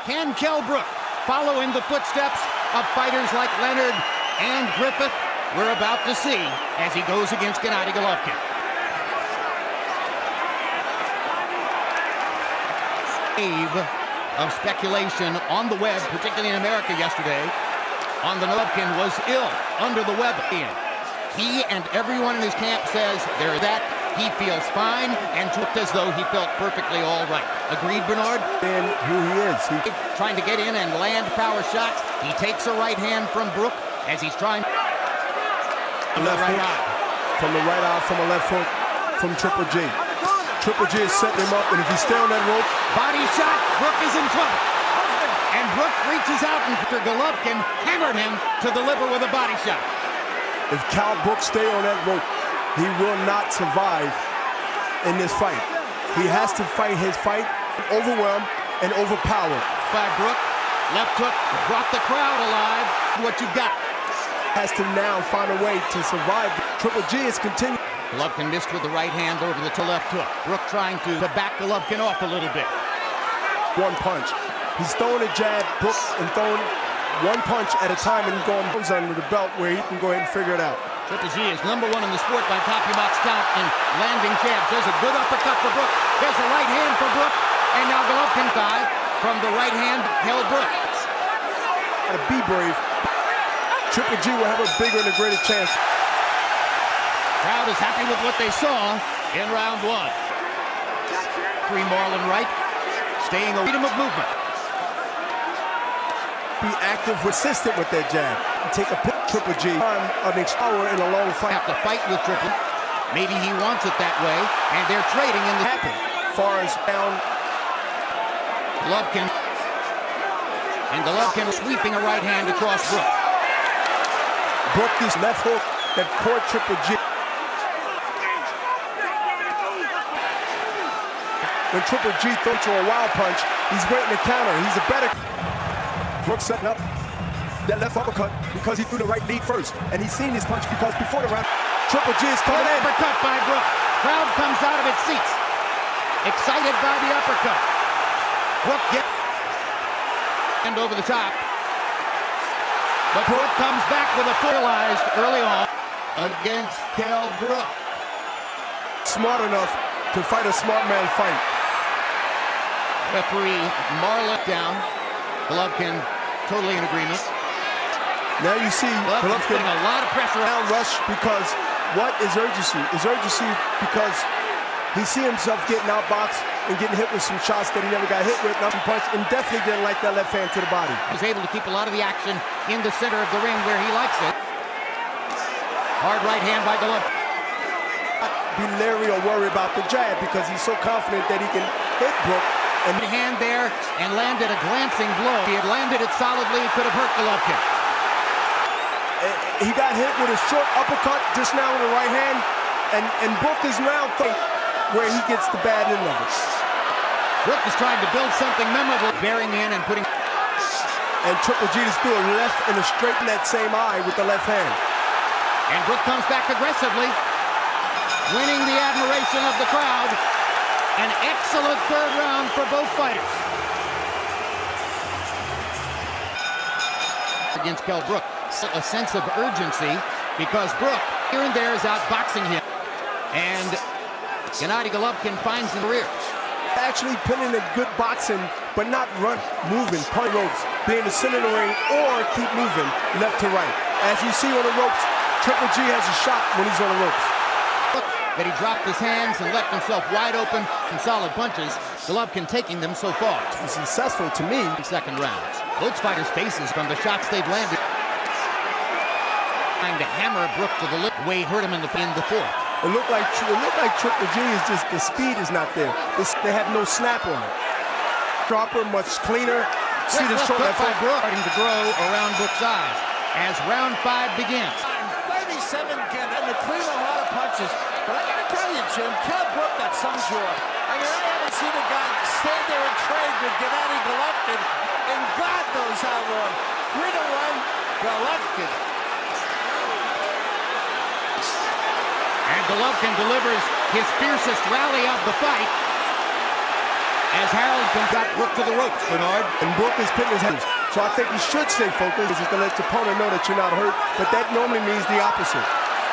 Can Kell Brook follow in the footsteps of fighters like Leonard and Griffith? We're about to see as he goes against Gennady Golovkin. Wave of speculation on the web, particularly in America yesterday, on the Golovkin was ill under the weather. He and everyone in his camp says that he feels fine and looked as though he felt perfectly all right. Agreed, Bernard? And who he is. He's trying to get in and land power shots. He takes a right hand from Brook as he's trying from the right eye. From the right eye, from a left hook, from Triple G. Triple G is setting him up, and if he stay on that rope, body shot, Brook is in trouble. And Brook reaches out, and Golovkin hammered him to the liver with a body shot. If Kell Brook stay on that rope, he will not survive in this fight. He has to fight his fight, overwhelm and overpower. By Brook, left hook, brought the crowd alive. What you got? Has to now find a way to survive. Triple G is continuing. Golovkin missed with the right hand over the left hook. Brook trying to back Golovkin off a little bit. One punch. He's throwing a jab, Brook, and throwing one punch at a time and going under the belt where he can go ahead and figure it out. Triple G is #1 in the sport by top-box count in landing jabs. There's a good uppercut for Brook. There's a right hand for Brook. And now Golovkin dive from the right hand, Kell Brook. Gotta be brave. Triple G will have a bigger and a greater chance. Crowd is happy with what they saw in round 1. Free Marlon Wright, staying a freedom of movement. Be active, consistent with that jab. Take a pick, Triple G. An hour in a long fight. Have to fight with Triple. Maybe he wants it that way, and they're trading in the happen. Far as down. Golovkin. And Golovkin sweeping a right hand across Brook. Brook this left hook that caught Triple G. When Triple G throws to a wild punch, he's waiting to counter. He's a better. Brook setting up that left uppercut because he threw the right lead first. And he's seen his punch because before the round, Triple G is coming in. Uppercut by Brook. Crowd comes out of its seats. Excited by the uppercut. Brook gets and over the top. But Brook comes back with a fertilized early on against Kell Brook. Smart enough to fight a smart man fight. Referee Marlon down. Golovkin totally in agreement. Now you see Golovkin putting a lot of pressure on rush because what is urgency? Is urgency because he see himself getting outboxed and getting hit with some shots that he never got hit with, nothing punch, and definitely didn't like that left hand to the body. He was able to keep a lot of the action in the center of the ring where he likes it. Hard right hand by Golovkin. Be leery or worry about the jab because he's so confident that he can hit Brook. And the hand there and landed a glancing blow. If he had landed it solidly, it could have hurt Golovkin. He got hit with a short uppercut just now with the right hand, and Brook is now where he gets the bad end of it. Brook is trying to build something memorable, bearing in and putting. And Triple G just threw a left and a straight in that same eye with the left hand. And Brook comes back aggressively, winning the admiration of the crowd. An excellent third round for both fighters. Against Kell Brook, a sense of urgency because Brook here and there is outboxing him. And Gennady Golovkin finds the rear. Actually putting in a good boxing, but not moving, punch ropes, being the center of the ring, or keep moving left to right. As you see on the ropes, Triple G has a shot when he's on the ropes. That he dropped his hands and left himself wide open in solid punches. Golovkin taking them so far. He's successful to me. Second rounds. Both fighters' faces from the shots they've landed. Trying to hammer Brook to the lip. Way hurt him in the fourth. It looked like Triple G is just, the speed is not there. They have no snap on it. Dropper much cleaner. See the short left by Brook starting to grow around Brook's eyes as round 5 begins. 37 again, and between a lot of punches. But I gotta tell you, Jim, Kell Brook got some joy. I mean, I haven't seen a guy stand there and trade with Gennady Golovkin, and God knows how long. 3-1, Golovkin. And Golovkin delivers his fiercest rally of the fight. as Harold got Brook to the ropes, Bernard. And Brook is pitting his hands. So I think you should stay focused, just to let your opponent know that you're not hurt, but that normally means the opposite.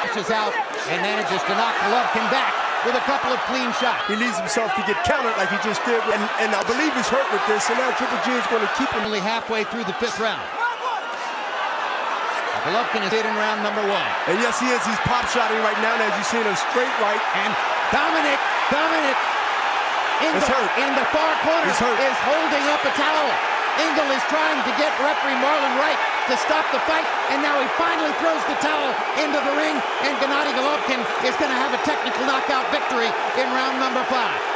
Pushes out and manages to knock Golovkin back with a couple of clean shots. He leaves himself to get countered like he just did, and I believe he's hurt with this, and now Triple G is going to keep him. Only halfway through the 5th round. Golovkin is in round number 1. And yes, he is. He's pop-shotting right now, and as you see, a straight right. And Dominic Ingle in the far corner is holding up a towel. Ingle is trying to get referee Marlon Wright to stop the fight, and now he finally throws the towel into the ring, and Gennady Golovkin is going to have a technical knockout victory in round number 5.